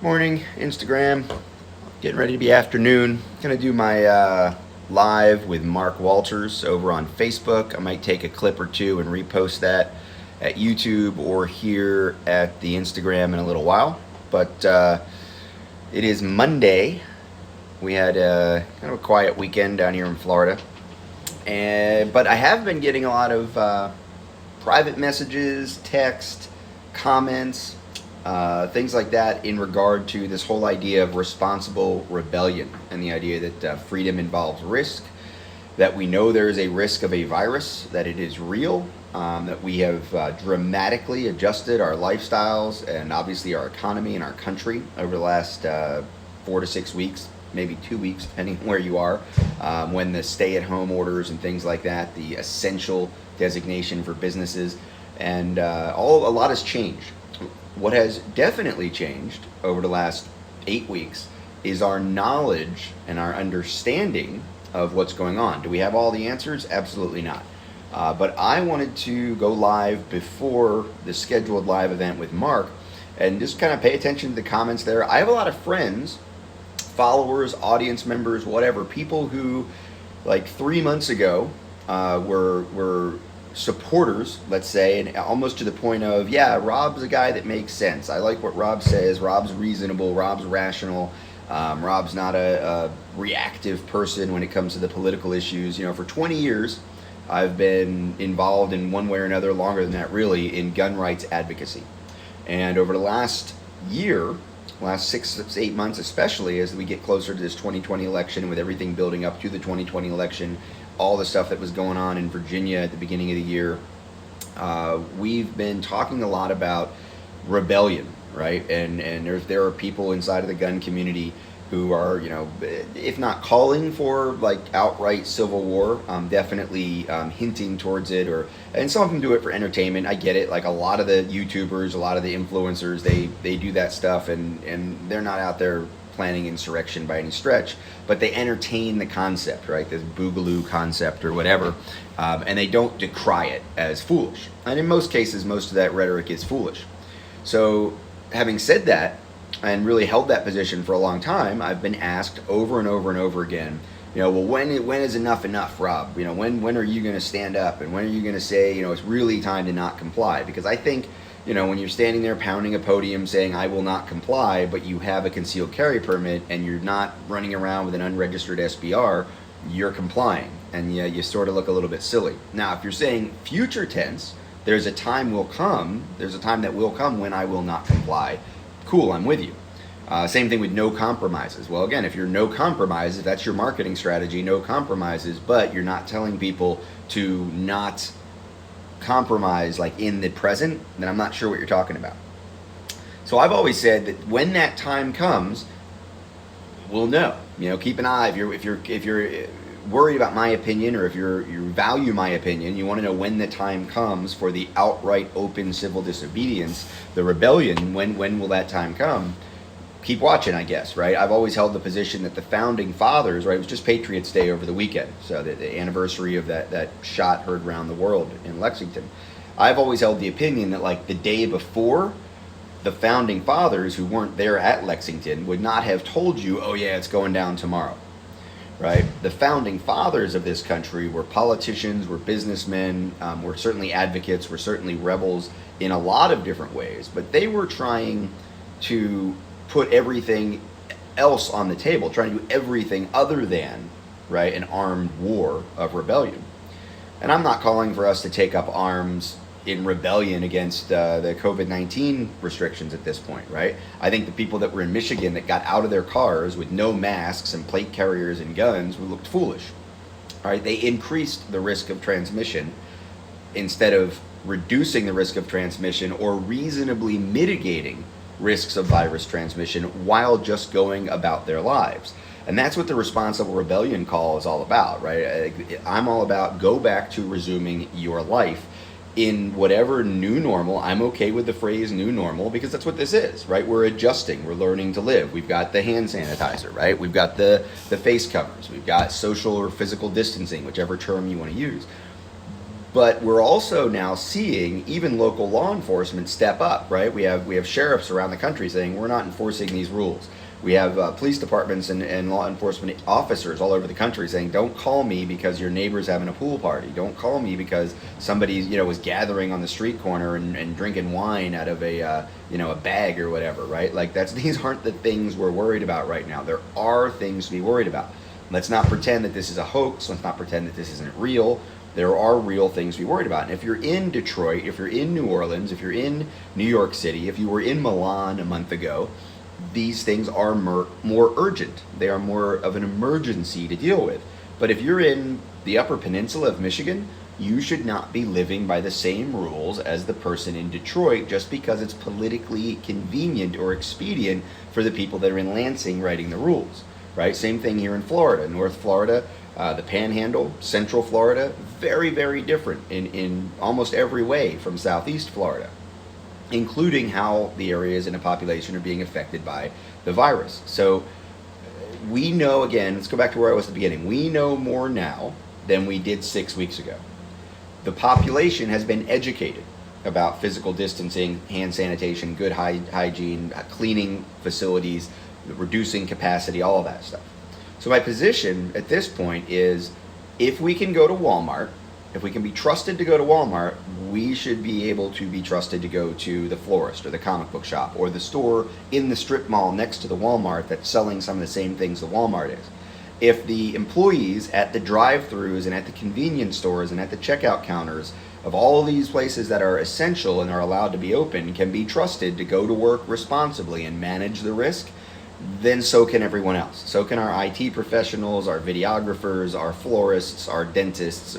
Morning, Instagram. Getting ready to be afternoon. Gonna do my live with Mark Walters over on Facebook. I might take a clip or two and repost that at YouTube or here at the Instagram in a little while. But it is Monday. We had kind of a quiet weekend down here in Florida. But I have been getting a lot of private messages, text, comments, things like that in regard to this whole idea of responsible rebellion and the idea that freedom involves risk, that we know there is a risk of a virus, that it is real, that we have dramatically adjusted our lifestyles and obviously our economy and our country over the last 4 to 6 weeks, maybe 2 weeks, depending on where you are, when the stay-at-home orders and things like that, the essential designation for businesses, and a lot has changed. What has definitely changed over the last 8 weeks is our knowledge and our understanding of what's going on. Do we have all the answers? Absolutely not. But I wanted to go live before the scheduled live event with Mark and just kind of pay attention to the comments there. I have a lot of friends, followers, audience members, whatever, people who like 3 months ago were supporters, let's say, and almost to the point of, yeah, Rob's a guy that makes sense. I like what Rob says. Rob's reasonable. Rob's rational. Rob's not a reactive person when it comes to the political issues. You know, for 20 years, I've been involved in one way or another, longer than that really, in gun rights advocacy. And over the last year, last 6 to 8 months especially, as we get closer to this 2020 election, with everything building up to the 2020 election, all the stuff that was going on in Virginia at the beginning of the year, we've been talking a lot about rebellion, right? And there are people inside of the gun community who are, you know, if not calling for like outright civil war, definitely hinting towards it, and some of them do it for entertainment. I get it. Like a lot of the YouTubers, a lot of the influencers, they do that stuff, and they're not out there planning insurrection by any stretch, but they entertain the concept, right? This boogaloo concept or whatever, and they don't decry it as foolish. And in most cases, most of that rhetoric is foolish. So having said that, and really held that position for a long time, I've been asked over and over and over again, you know, well, when is enough, Rob? You know, when are you going to stand up, and when are you going to say, you know, it's really time to not comply? Because I think, you know, when you're standing there pounding a podium saying, I will not comply, but you have a concealed carry permit and you're not running around with an unregistered SBR, you're complying. And yeah, you sort of look a little bit silly. Now, if you're saying future tense, there's a time that will come when I will not comply, cool, I'm with you. Same thing with no compromises. Well, again, if you're no compromises, if that's your marketing strategy, no compromises, but you're not telling people to not compromise like in the present, then I'm not sure what you're talking about. So I've always said that when that time comes, we'll know. You know, keep an eye. If you're worried about my opinion, or if you value my opinion, you want to know when the time comes for the outright open civil disobedience, the rebellion. When will that time come? Keep watching, I guess, right? I've always held the position that the founding fathers, right? It was just Patriots Day over the weekend, so the anniversary of that shot heard around the world in Lexington. I've always held the opinion that like the day before, the founding fathers who weren't there at Lexington would not have told you, oh yeah, it's going down tomorrow, right? The founding fathers of this country were politicians, were businessmen, were certainly advocates, were certainly rebels in a lot of different ways, but they were trying to put everything else on the table, trying to do everything other than, right, an armed war of rebellion. And I'm not calling for us to take up arms in rebellion against the COVID-19 restrictions at this point, right? I think the people that were in Michigan that got out of their cars with no masks and plate carriers and guns looked foolish, right? They increased the risk of transmission instead of reducing the risk of transmission or reasonably mitigating risks of virus transmission while just going about their lives. And that's what the responsible rebellion call is all about, right? I'm all about go back to resuming your life in whatever new normal. I'm okay with the phrase new normal because that's what this is, right? We're adjusting, we're learning to live. We've got the hand sanitizer, right? We've got the face covers, we've got social or physical distancing, whichever term you want to use. But we're also now seeing even local law enforcement step up, right? We have sheriffs around the country saying we're not enforcing these rules. We have police departments and law enforcement officers all over the country saying, don't call me because your neighbor's having a pool party. Don't call me because somebody was gathering on the street corner and drinking wine out of a bag or whatever, right? Like these aren't the things we're worried about right now. There are things to be worried about. Let's not pretend that this is a hoax. Let's not pretend that this isn't real. There are real things to be worried about. And if you're in Detroit, if you're in New Orleans, if you're in New York City, if you were in Milan a month ago, these things are more urgent. They are more of an emergency to deal with. But if you're in the Upper Peninsula of Michigan, you should not be living by the same rules as the person in Detroit just because it's politically convenient or expedient for the people that are in Lansing writing the rules, right? Same thing here in Florida, North Florida, the Panhandle, Central Florida, very, very different in almost every way from Southeast Florida, including how the areas in a population are being affected by the virus. So we know, again, let's go back to where I was at the beginning. We know more now than we did 6 weeks ago. The population has been educated about physical distancing, hand sanitation, good hygiene, cleaning facilities, reducing capacity, all of that stuff. So my position at this point is, if we can go to Walmart, if we can be trusted to go to Walmart, we should be able to be trusted to go to the florist or the comic book shop or the store in the strip mall next to the Walmart that's selling some of the same things the Walmart is. If the employees at the drive-thrus and at the convenience stores and at the checkout counters of all these places that are essential and are allowed to be open can be trusted to go to work responsibly and manage the risk, then so can everyone else. So can our IT professionals, our videographers, our florists, our dentists.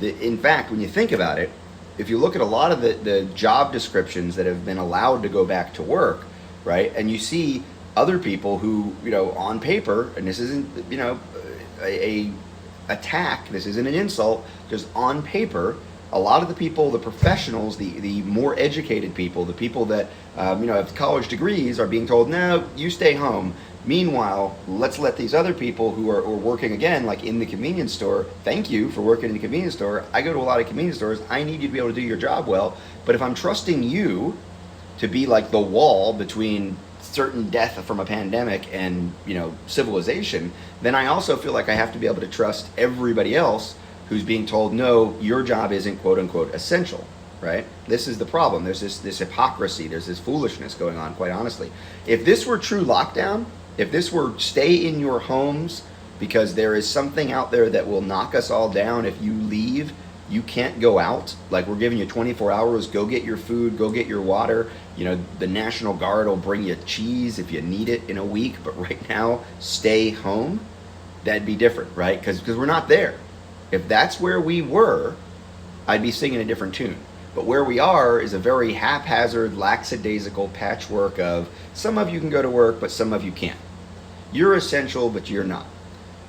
In fact, when you think about it, if you look at a lot of the job descriptions that have been allowed to go back to work, right, and you see other people who, on paper, and this isn't, a attack, this isn't an insult, just on paper, a lot of the people, the professionals, the more educated people, the people that have college degrees are being told, no, you stay home. Meanwhile, let's let these other people who are working, again, like in the convenience store, thank you for working in the convenience store. I go to a lot of convenience stores. I need you to be able to do your job well. But if I'm trusting you to be like the wall between certain death from a pandemic and civilization, then I also feel like I have to be able to trust everybody else who's being told, no, your job isn't quote unquote essential, right? This is the problem. There's this hypocrisy, there's this foolishness going on, quite honestly. If this were true lockdown, if this were stay in your homes because there is something out there that will knock us all down if you leave, you can't go out, like we're giving you 24 hours, go get your food, go get your water, the National Guard will bring you cheese if you need it in a week, but right now, stay home, that'd be different, right? Because we're not there. If that's where we were, I'd be singing a different tune. But where we are is a very haphazard, lackadaisical patchwork of some of you can go to work, but some of you can't. You're essential, but you're not.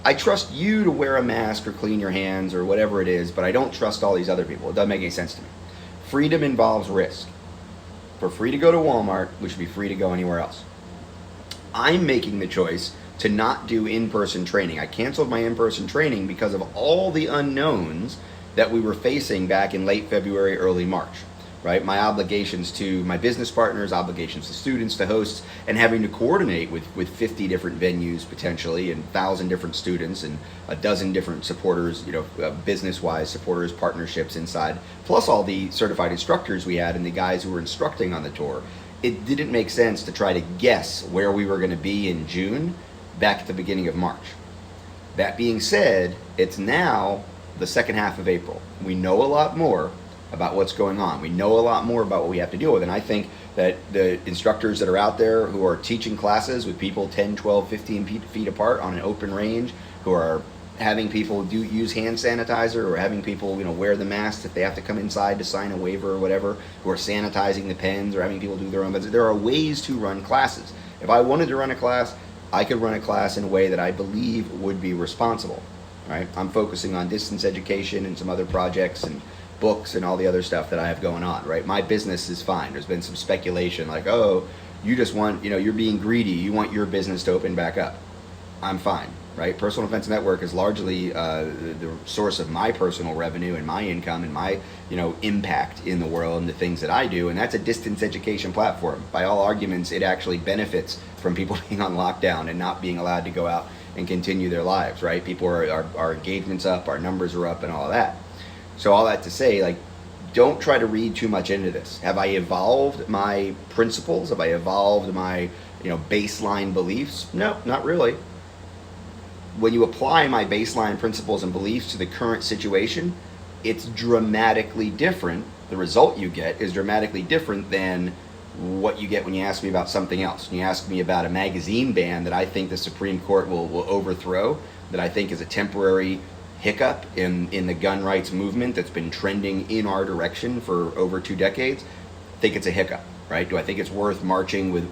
I trust you to wear a mask or clean your hands or whatever it is, but I don't trust all these other people. It doesn't make any sense to me. Freedom involves risk. If we're free to go to Walmart, we should be free to go anywhere else. I'm making the choice to not do in-person training. I canceled my in-person training because of all the unknowns that we were facing back in late February, early March, right? My obligations to my business partners, obligations to students, to hosts, and having to coordinate with 50 different venues potentially, and 1,000 different students, and a dozen different supporters, business-wise supporters, partnerships inside, plus all the certified instructors we had and the guys who were instructing on the tour. It didn't make sense to try to guess where we were going to be in June back at the beginning of March. That being said, it's now the second half of April. We know a lot more about what's going on. We know a lot more about what we have to deal with. And I think that the instructors that are out there who are teaching classes with people 10, 12, 15 feet apart on an open range, who are having people use hand sanitizer, or having people wear the masks if they have to come inside to sign a waiver or whatever, who are sanitizing the pens, or having people do their own business. There are ways to run classes. If I wanted to run a class, I could run a class in a way that I believe would be responsible. Right? I'm focusing on distance education and some other projects and books and all the other stuff that I have going on, right? My business is fine. There's been some speculation like, oh, you just want, you're being greedy. You want your business to open back up. I'm fine, right? Personal Defense Network is largely the source of my personal revenue and my income and my, impact in the world and the things that I do. And that's a distance education platform. By all arguments, it actually benefits from people being on lockdown and not being allowed to go out and continue their lives, right? People our engagement's up, our numbers are up, and all that. So all that to say, like, don't try to read too much into this. Have I evolved my principles? Have I evolved my, baseline beliefs? No, not really. When you apply my baseline principles and beliefs to the current situation, it's dramatically different. The result you get is dramatically different than what you get when you ask me about something else. When you ask me about a magazine ban that I think the Supreme Court will overthrow, that I think is a temporary hiccup in the gun rights movement that's been trending in our direction for over 2 decades, I think it's a hiccup, right? Do I think it's worth marching with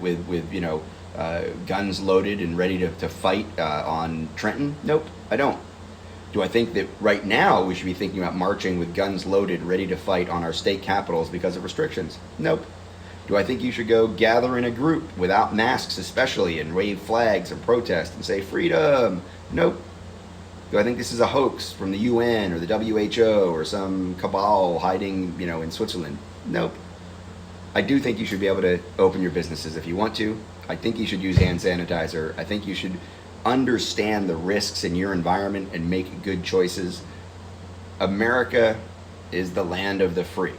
guns loaded and ready to fight on Trenton? Nope, I don't. Do I think that right now we should be thinking about marching with guns loaded, ready to fight on our state capitals because of restrictions? Nope. Do I think you should go gather in a group without masks especially and wave flags and protest and say freedom? Nope. Do I think this is a hoax from the UN or the WHO or some cabal hiding, in Switzerland? Nope. I do think you should be able to open your businesses if you want to. I think you should use hand sanitizer. I think you should understand the risks in your environment and make good choices. America is the land of the free.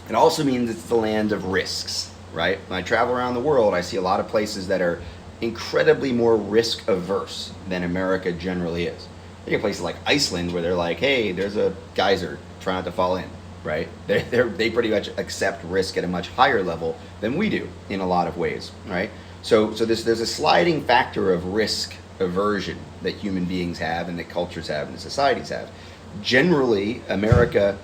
It also means it's the land of risks, right? When I travel around the world, I see a lot of places that are incredibly more risk averse than America generally is. You get places like Iceland where they're like, hey, there's a geyser, try not to fall in, right? They pretty much accept risk at a much higher level than we do in a lot of ways, right? So there's a sliding factor of risk aversion that human beings have and that cultures have and that societies have. Generally, America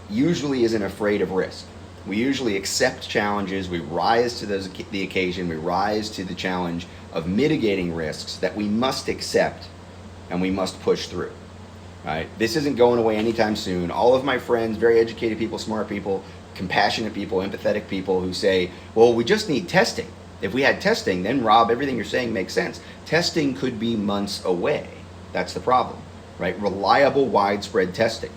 usually isn't afraid of risk. We usually accept challenges, we rise to the occasion, we rise to the challenge of mitigating risks that we must accept and we must push through. Right? This isn't going away anytime soon. All of my friends, very educated people, smart people, compassionate people, empathetic people who say, well, we just need testing. If we had testing, then Rob, everything you're saying makes sense. Testing could be months away. That's the problem, right? Reliable, widespread testing.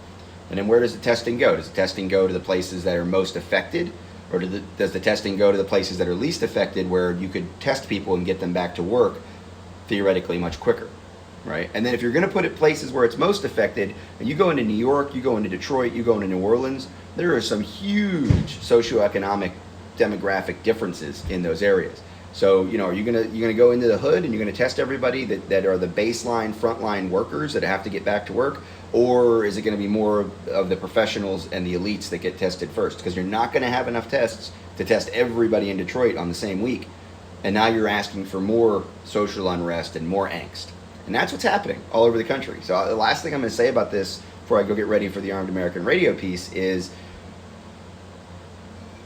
And then where does the testing go? Does the testing go to the places that are most affected? Or does the testing go to the places that are least affected where you could test people and get them back to work theoretically much quicker, right? And then if you're going to put it places where it's most affected, and you go into New York, you go into Detroit, you go into New Orleans, there are some huge socioeconomic demographic differences in those areas. So, are you gonna go into the hood and you're gonna test everybody that are the baseline frontline workers that have to get back to work? Or is it gonna be more of the professionals and the elites that get tested first? Because you're not gonna have enough tests to test everybody in Detroit on the same week. And now you're asking for more social unrest and more angst. And that's what's happening all over the country. So the last thing I'm gonna say about this before I go get ready for the Armed American Radio piece is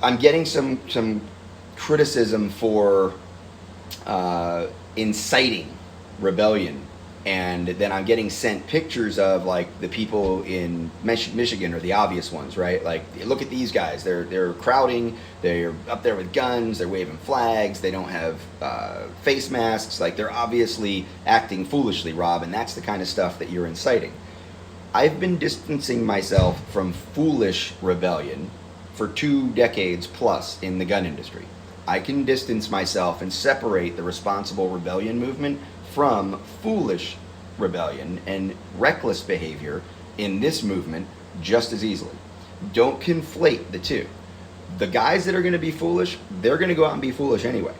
I'm getting some criticism for inciting rebellion, and then I'm getting sent pictures of like the people in Michigan are the obvious ones, right? Like, look at these guys, they're crowding, they're up there with guns, they're waving flags, they don't have face masks, like they're obviously acting foolishly, Rob, and that's the kind of stuff that you're inciting. I've been distancing myself from foolish rebellion for 2 decades plus in the gun industry. I can distance myself and separate the responsible rebellion movement from foolish rebellion and reckless behavior in this movement just as easily. Don't conflate the two. The guys that are going to be foolish, they're going to go out and be foolish anyway.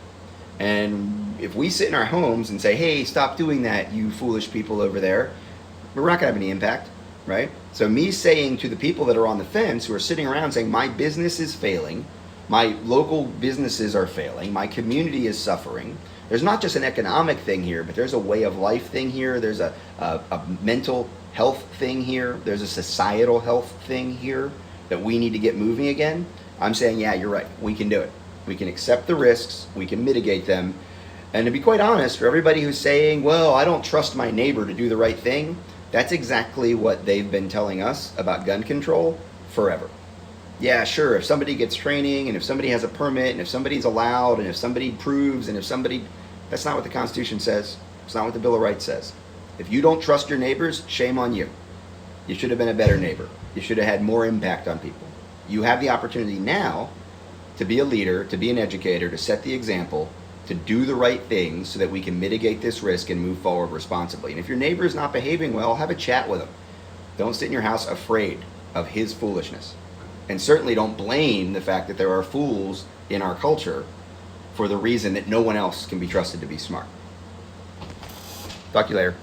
And if we sit in our homes and say, hey, stop doing that, you foolish people over there, we're not going to have any impact. Right? So me saying to the people that are on the fence who are sitting around saying my business is failing, my local businesses are failing, my community is suffering. There's not just an economic thing here, but there's a way of life thing here. There's a mental health thing here. There's a societal health thing here that we need to get moving again. I'm saying, yeah, you're right. We can do it. We can accept the risks. We can mitigate them. And to be quite honest, for everybody who's saying, well, I don't trust my neighbor to do the right thing, that's exactly what they've been telling us about gun control forever. Yeah, sure, if somebody gets training and if somebody has a permit and if somebody's allowed and if somebody proves and if somebody... That's not what the Constitution says. It's not what the Bill of Rights says. If you don't trust your neighbors, shame on you. You should have been a better neighbor. You should have had more impact on people. You have the opportunity now to be a leader, to be an educator, to set the example, to do the right things so that we can mitigate this risk and move forward responsibly. And if your neighbor is not behaving well, have a chat with him. Don't sit in your house afraid of his foolishness. And certainly don't blame the fact that there are fools in our culture for the reason that no one else can be trusted to be smart. Talk to you later.